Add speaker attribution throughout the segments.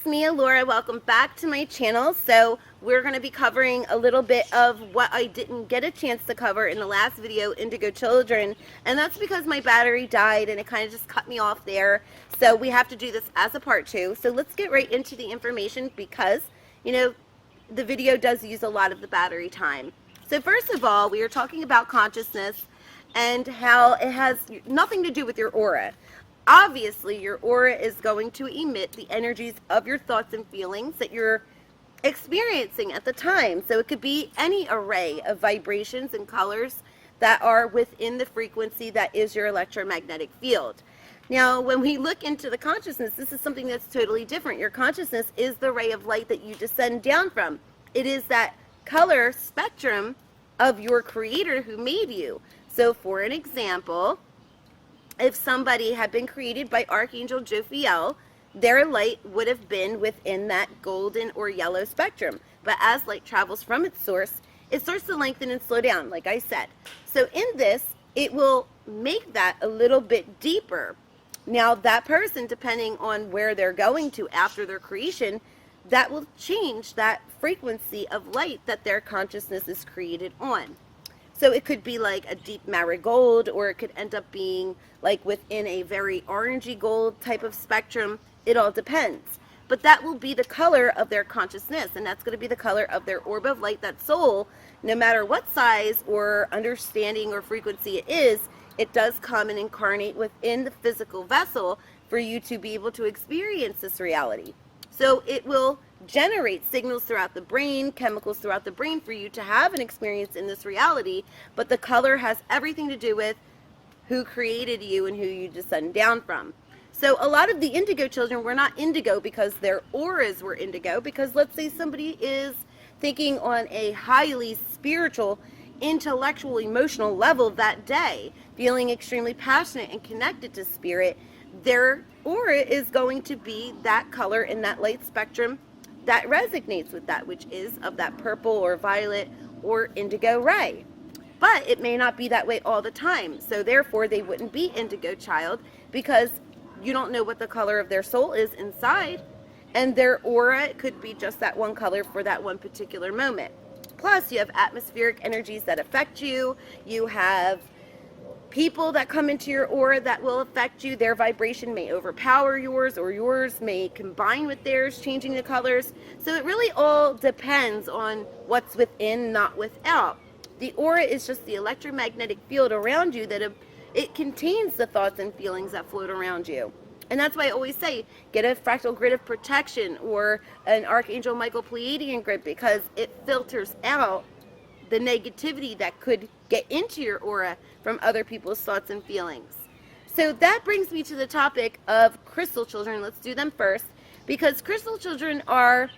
Speaker 1: It's me, Alura. Welcome back to my channel. So we're going to be covering a little bit of what I didn't get a chance to cover in the last video, Indigo Children. And that's because my battery died and it kind of just cut me off there. So we have to do this as a part 2. So let's get right into the information because, you know, the video does use a lot of the battery time. So first of all, we are talking about consciousness and how it has nothing to do with your aura. Obviously, your aura is going to emit the energies of your thoughts and feelings that you're experiencing at the time. So it could be any array of vibrations and colors that are within the frequency that is your electromagnetic field. Now, when we look into the consciousness, this is something that's totally different. Your consciousness is the ray of light that you descend down from. It is that color spectrum of your creator who made you. So for an example, if somebody had been created by Archangel Jophiel, their light would have been within that golden or yellow spectrum. But as light travels from its source, it starts to lengthen and slow down, like I said. So in this, it will make that a little bit deeper. Now, that person, depending on where they're going to after their creation, that will change that frequency of light that their consciousness is created on. So it could be like a deep marigold, or it could end up being like within a very orangey gold type of spectrum. It all depends. But that will be the color of their consciousness, and that's going to be the color of their orb of light, that soul. No matter what size or understanding or frequency it is, it does come and incarnate within the physical vessel for you to be able to experience this reality. So it will generate signals throughout the brain, chemicals throughout the brain for you to have an experience in this reality, but the color has everything to do with who created you and who you descend down from. So a lot of the indigo children were not indigo because their auras were indigo, because let's say somebody is thinking on a highly spiritual, intellectual, emotional level that day, feeling extremely passionate and connected to spirit, their aura is going to be that color in that light spectrum that resonates with that, which is of that purple or violet or indigo ray. But it may not be that way all the time. So therefore, they wouldn't be indigo child because you don't know what the color of their soul is inside. And their aura could be just that one color for that one particular moment. Plus, you have atmospheric energies that affect you. You have people that come into your aura that will affect you. Their vibration may overpower yours, or yours may combine with theirs, changing the colors. So it really all depends on what's within, not without. The aura is just the electromagnetic field around you that it contains the thoughts and feelings that float around you. And that's why I always say, get a fractal grid of protection or an Archangel Michael Pleiadian grid, because it filters out the negativity that could get into your aura from other people's thoughts and feelings. So that brings me to the topic of crystal children. Let's do them first, because crystal children are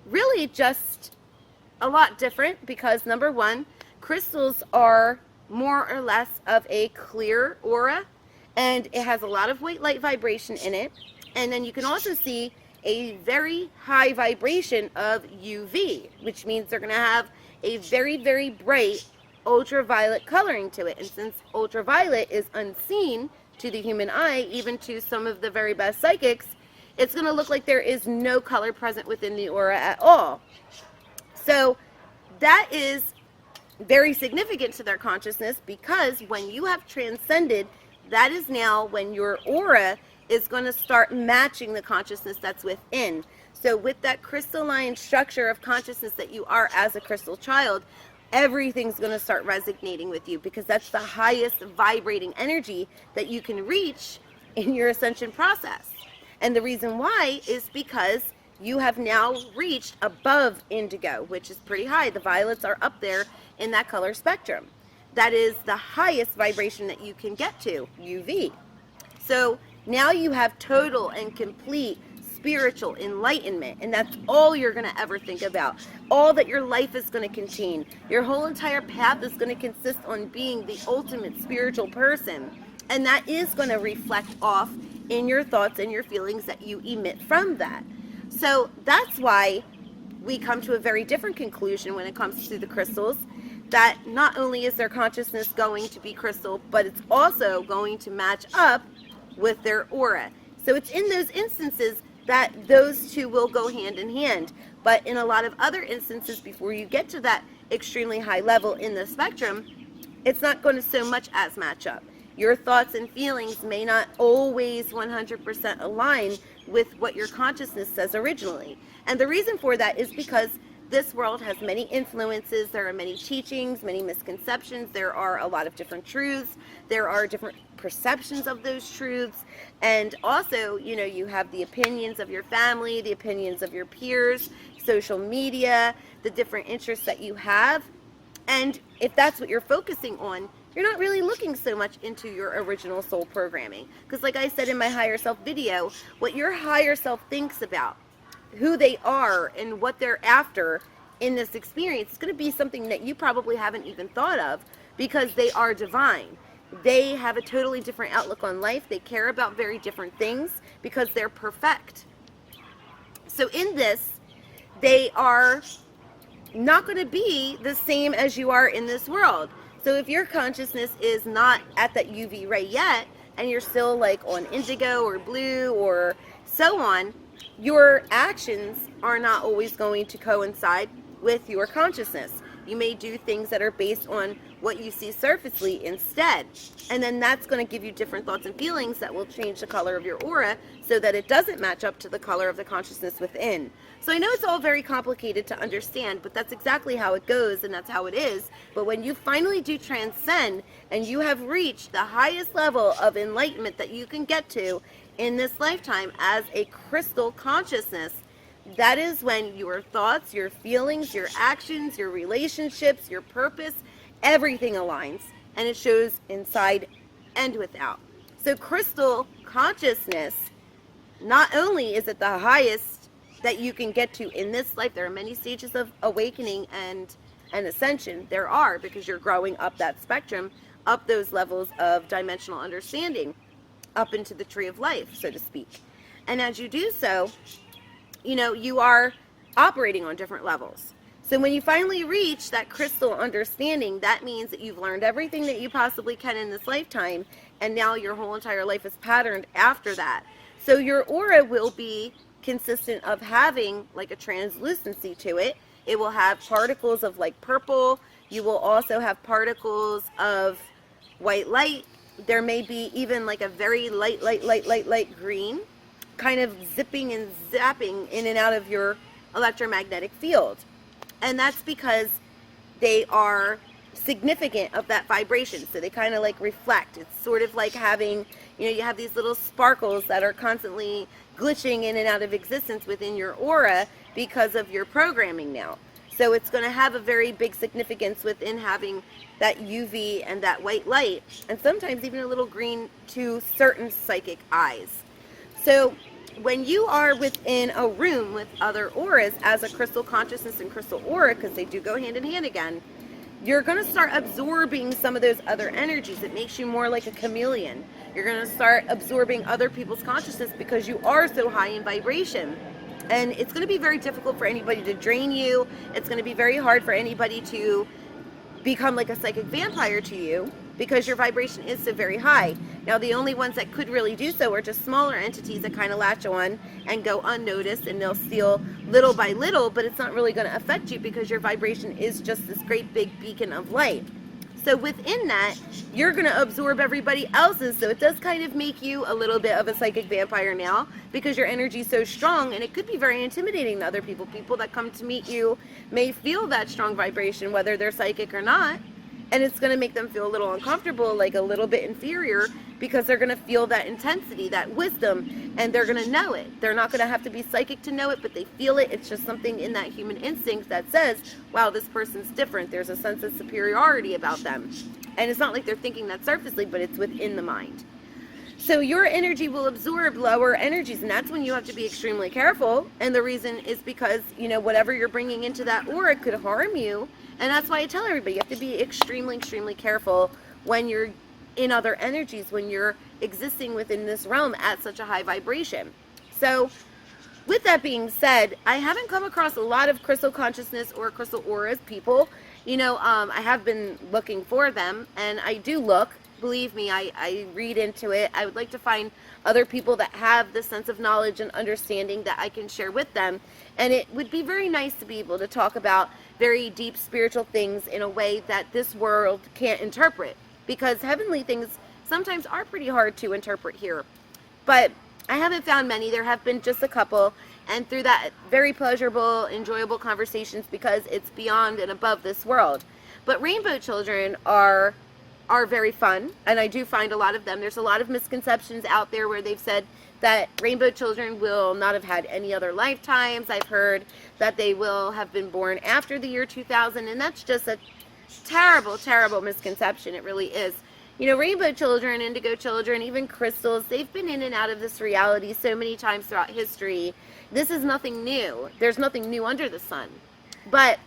Speaker 1: really just a lot different, because number one, crystals are more or less of a clear aura, and it has a lot of white light vibration in it. And then you can also see a very high vibration of UV, which means they're going to have a very, very bright ultraviolet coloring to it. And since ultraviolet is unseen to the human eye, even to some of the very best psychics, it's going to look like there is no color present within the aura at all. So that is very significant to their consciousness, because when you have transcended, that is now when your aura is going to start matching the consciousness that's within. So with that crystalline structure of consciousness that you are as a crystal child, everything's going to start resonating with you, because that's the highest vibrating energy that you can reach in your ascension process. And the reason why is because you have now reached above indigo, which is pretty high. The violets are up there in that color spectrum. That is the highest vibration that you can get to, UV. So now you have total and complete spiritual enlightenment, and that's all you're going to ever think about. All that your life is going to contain. Your whole entire path is going to consist on being the ultimate spiritual person, and that is going to reflect off in your thoughts and your feelings that you emit from that. So that's why we come to a very different conclusion when it comes to the crystals, that not only is their consciousness going to be crystal, but it's also going to match up with their aura. So it's in those instances that those two will go hand in hand. But in a lot of other instances, before you get to that extremely high level in the spectrum, it's not going to so much as match up. Your thoughts and feelings may not always 100% align with what your consciousness says originally. And the reason for that is because this world has many influences, there are many teachings, many misconceptions, there are a lot of different truths, there are different perceptions of those truths, and also, you know, you have the opinions of your family, the opinions of your peers, social media, the different interests that you have, and if that's what you're focusing on, you're not really looking so much into your original soul programming. Because like I said in my higher self video, what your higher self thinks about who they are and what they're after in this experience is going to be something that you probably haven't even thought of, because they are divine. They have a totally different outlook on life. They care about very different things because they're perfect. So in this, they are not going to be the same as you are in this world. So if your consciousness is not at that UV ray yet, and you're still like on indigo or blue or so on, your actions are not always going to coincide with your consciousness. You may do things that are based on what you see surfacely instead. And then that's going to give you different thoughts and feelings that will change the color of your aura so that it doesn't match up to the color of the consciousness within. So I know it's all very complicated to understand, but that's exactly how it goes and that's how it is. But when you finally do transcend and you have reached the highest level of enlightenment that you can get to in this lifetime as a crystal consciousness, that is when your thoughts, your feelings, your actions, your relationships, your purpose, everything aligns, and it shows inside and without. So crystal consciousness, not only is it the highest that you can get to in this life, there are many stages of awakening and ascension. There are, because you're growing up that spectrum, up those levels of dimensional understanding, up into the tree of life, so to speak. And as you do so, you know, you are operating on different levels. So when you finally reach that crystal understanding, that means that you've learned everything that you possibly can in this lifetime, and now your whole entire life is patterned after that. So your aura will be consistent of having like a translucency to it. It will have particles of like purple. You will also have particles of white light. There may be even like a very light green, kind of zipping and zapping in and out of your electromagnetic field. And that's because they are significant of that vibration. So they kind of like reflect. It's sort of like having, you know, you have these little sparkles that are constantly glitching in and out of existence within your aura because of your programming now. So it's going to have a very big significance within having that UV and that white light, and sometimes even a little green to certain psychic eyes. So when you are within a room with other auras as a crystal consciousness and crystal aura, because they do go hand in hand again, you're going to start absorbing some of those other energies. It makes you more like a chameleon. You're going to start absorbing other people's consciousness because you are so high in vibration. And it's going to be very difficult for anybody to drain you. It's going to be very hard for anybody to become like a psychic vampire to you because your vibration is so very high. Now, the only ones that could really do so are just smaller entities that kind of latch on and go unnoticed, and they'll steal little by little, but it's not really going to affect you because your vibration is just this great big beacon of light. So within that, you're going to absorb everybody else's. So it does kind of make you a little bit of a psychic vampire now because your energy is so strong, and it could be very intimidating to other people. People that come to meet you may feel that strong vibration, whether they're psychic or not. And it's going to make them feel a little uncomfortable, like a little bit inferior, because they're going to feel that intensity, that wisdom, and they're going to know it. They're not going to have to be psychic to know it, but they feel it. It's just something in that human instinct that says, wow, this person's different. There's a sense of superiority about them. And it's not like they're thinking that surfacely, but it's within the mind. So your energy will absorb lower energies, and that's when you have to be extremely careful. And the reason is because, you know, whatever you're bringing into that aura could harm you. And that's why I tell everybody, you have to be extremely, extremely careful when you're in other energies, when you're existing within this realm at such a high vibration. So with that being said, I haven't come across a lot of crystal consciousness or crystal auras people. You know, I have been looking for them, and I do look, believe me, I read into it. I would like to find other people that have the sense of knowledge and understanding that I can share with them. And it would be very nice to be able to talk about very deep spiritual things in a way that this world can't interpret. Because heavenly things sometimes are pretty hard to interpret here. But I haven't found many. There have been just a couple. And through that, very pleasurable, enjoyable conversations, because it's beyond and above this world. But rainbow children are very fun, and I do find a lot of them. There's a lot of misconceptions out there where they've said that rainbow children will not have had any other lifetimes. I've heard that they will have been born after the year 2000, and that's just a terrible, terrible misconception. It really is. You know, rainbow children, indigo children, even crystals, they've been in and out of this reality so many times throughout history. This is nothing new. There's nothing new under the sun. But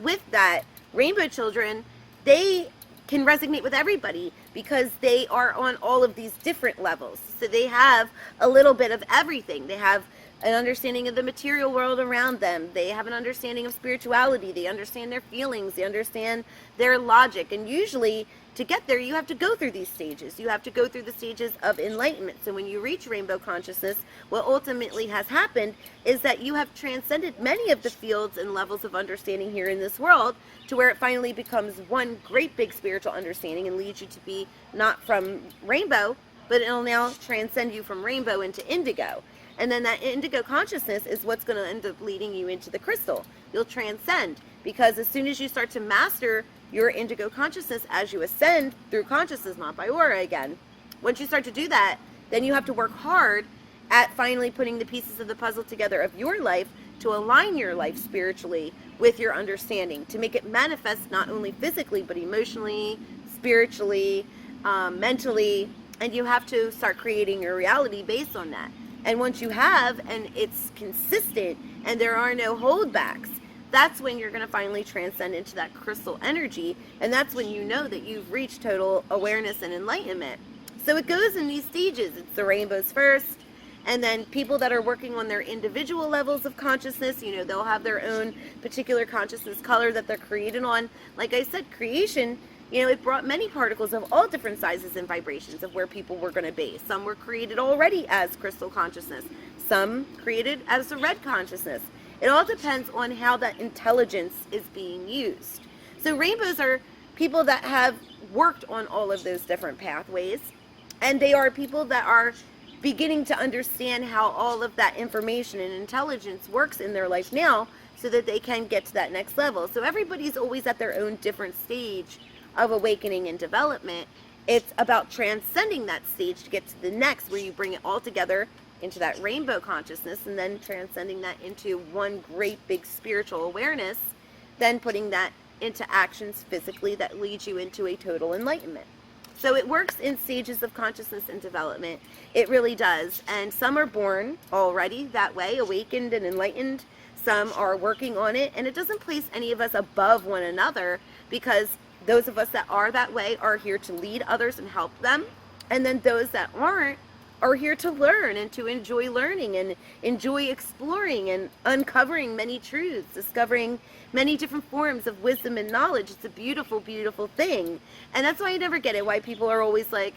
Speaker 1: with that, rainbow children, they can resonate with everybody because they are on all of these different levels. So they have a little bit of everything. They have an understanding of the material world around them. They have an understanding of spirituality. They understand their feelings. They understand their logic. And usually, to get there, you have to go through these stages. You have to go through the stages of enlightenment. So when you reach rainbow consciousness, what ultimately has happened is that you have transcended many of the fields and levels of understanding here in this world to where it finally becomes one great big spiritual understanding and leads you to be not from rainbow, but it'll now transcend you from rainbow into indigo. And then that indigo consciousness is what's going to end up leading you into the crystal. You'll transcend, because as soon as you start to master your indigo consciousness as you ascend through consciousness, not by aura again, once you start to do that, then you have to work hard at finally putting the pieces of the puzzle together of your life to align your life spiritually with your understanding, to make it manifest not only physically, but emotionally, spiritually, mentally, and you have to start creating your reality based on that. And once you have, and it's consistent, and there are no holdbacks, that's when you're going to finally transcend into that crystal energy, and that's when you know that you've reached total awareness and enlightenment. So it goes in these stages. It's the rainbows first, and then people that are working on their individual levels of consciousness, you know, they'll have their own particular consciousness color that they're created on. Like I said, creation, you know, it brought many particles of all different sizes and vibrations of where people were going to be. Some were created already as crystal consciousness. Some created as a red consciousness. It all depends on how that intelligence is being used. So rainbows are people that have worked on all of those different pathways, and they are people that are beginning to understand how all of that information and intelligence works in their life now so that they can get to that next level. So everybody's always at their own different stage of awakening and development. It's about transcending that stage to get to the next, where you bring it all together into that rainbow consciousness, and then transcending that into one great big spiritual awareness, then putting that into actions physically that lead you into a total enlightenment. So it works in stages of consciousness and development. It really does. And some are born already that way, awakened and enlightened. Some are working on it, and it doesn't place any of us above one another, because those of us that are that way are here to lead others and help them. And then those that aren't are here to learn and to enjoy learning and enjoy exploring and uncovering many truths, discovering many different forms of wisdom and knowledge. It's a beautiful, beautiful thing. And that's why I never get it, why people are always like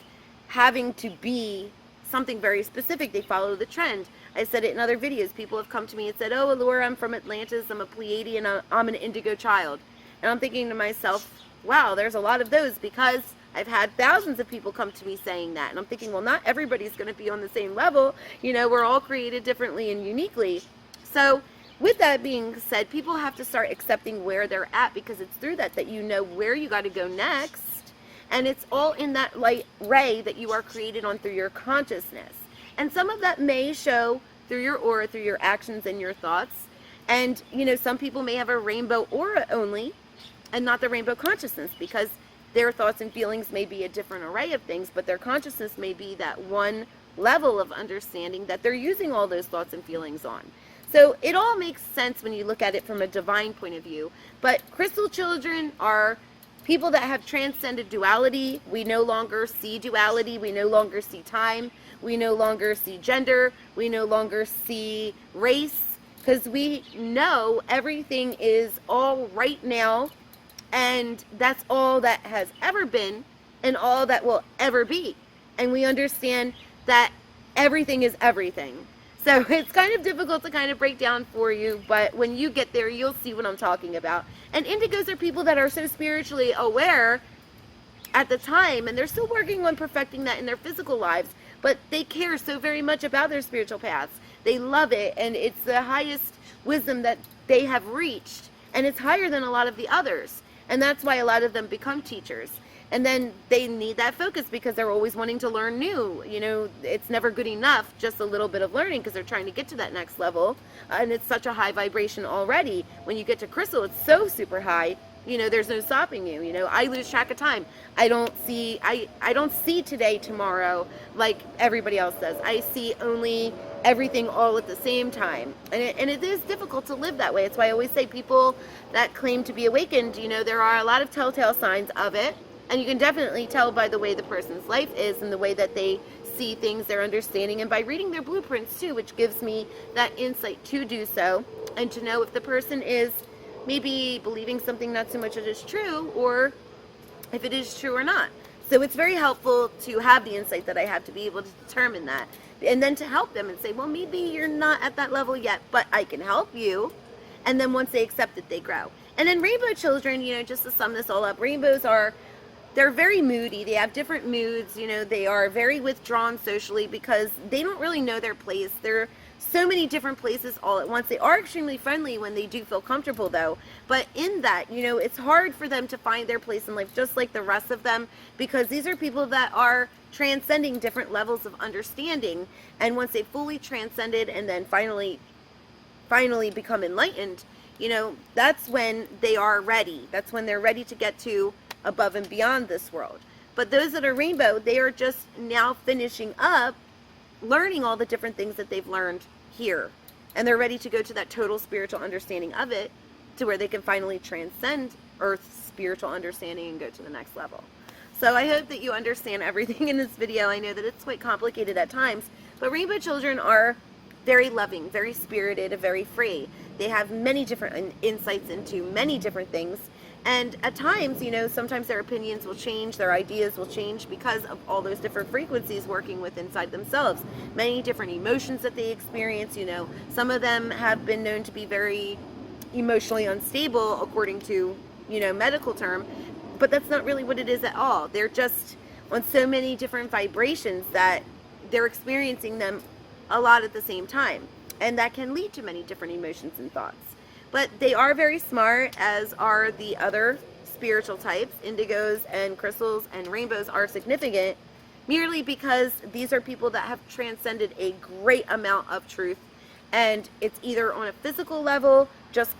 Speaker 1: having to be something very specific. They follow the trend. I said it in other videos. People have come to me and said, oh, Alura, I'm from Atlantis, I'm a Pleiadian, I'm an indigo child. And I'm thinking to myself, wow, there's a lot of those, because I've had thousands of people come to me saying that. And I'm thinking, well, not everybody's going to be on the same level. You know, we're all created differently and uniquely. So with that being said, people have to start accepting where they're at, because it's through that that you know where you got to go next. And it's all in that light ray that you are created on through your consciousness. And some of that may show through your aura, through your actions and your thoughts. And, you know, some people may have a rainbow aura only and not the rainbow consciousness, because their thoughts and feelings may be a different array of things, but their consciousness may be that one level of understanding that they're using all those thoughts and feelings on. So it all makes sense when you look at it from a divine point of view. But crystal children are people that have transcended duality. We no longer see duality. We no longer see time. We no longer see gender. We no longer see race, because we know everything is all right now. And that's all that has ever been, and all that will ever be. And we understand that everything is everything. So it's kind of difficult to kind of break down for you, but when you get there, you'll see what I'm talking about. And indigos are people that are so spiritually aware at the time, and they're still working on perfecting that in their physical lives, but they care so very much about their spiritual paths. They love it, and it's the highest wisdom that they have reached, and it's higher than a lot of the others. And that's why a lot of them become teachers. And then they need that focus because they're always wanting to learn new. You know, it's never good enough, just a little bit of learning, because they're trying to get to that next level. And it's such a high vibration already. When you get to crystal, it's so super high. You know, there's no stopping you. You know, I lose track of time. I don't see today, tomorrow, like everybody else does. I see only everything all at the same time. And it is difficult to live that way. It's why I always say people that claim to be awakened, you know, there are a lot of telltale signs of it. And you can definitely tell by the way the person's life is and the way that they see things, their understanding, and by reading their blueprints too, which gives me that insight to do so and to know if the person is maybe believing something not so much it is true, or if it is true or not. So it's very helpful to have the insight that I have to be able to determine that. And then to help them and say, well, maybe you're not at that level yet, but I can help you. And then once they accept it, they grow. And then rainbow children, you know, just to sum this all up, rainbows they're very moody. They have different moods. You know, they are very withdrawn socially because they don't really know their place. They're so many different places all at once. They are extremely friendly when they do feel comfortable though. But in that, you know, it's hard for them to find their place in life just like the rest of them, because these are people that are transcending different levels of understanding. And once they fully transcended and then finally become enlightened, you know, that's when they are ready. That's when they're ready to get to above and beyond this world. But those that are rainbow, they are just now finishing up learning all the different things that they've learned here, and they're ready to go to that total spiritual understanding of it, to where they can finally transcend Earth's spiritual understanding and go to the next level. So I hope that you understand everything in this video. I know that it's quite complicated at times, but rainbow children are very loving, very spirited, very free. They have many different insights into many different things. And at times, you know, sometimes their opinions will change, their ideas will change because of all those different frequencies working with inside themselves. Many different emotions that they experience, you know. Some of them have been known to be very emotionally unstable, according to, you know, medical term. But that's not really what it is at all. They're just on so many different vibrations that they're experiencing them a lot at the same time. And that can lead to many different emotions and thoughts. But they are very smart, as are the other spiritual types. Indigos and crystals and rainbows are significant merely because these are people that have transcended a great amount of truth. And it's either on a physical level, just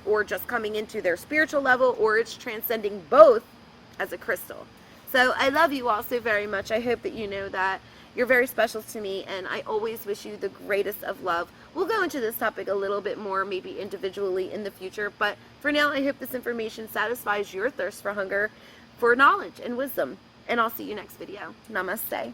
Speaker 1: coming into their spiritual level, or it's transcending both as a crystal. So I love you all so very much. I hope that you know that you're very special to me, and I always wish you the greatest of love. We'll go into this topic a little bit more, maybe individually in the future, but for now, I hope this information satisfies your thirst for hunger, for knowledge and wisdom, and I'll see you next video. Namaste.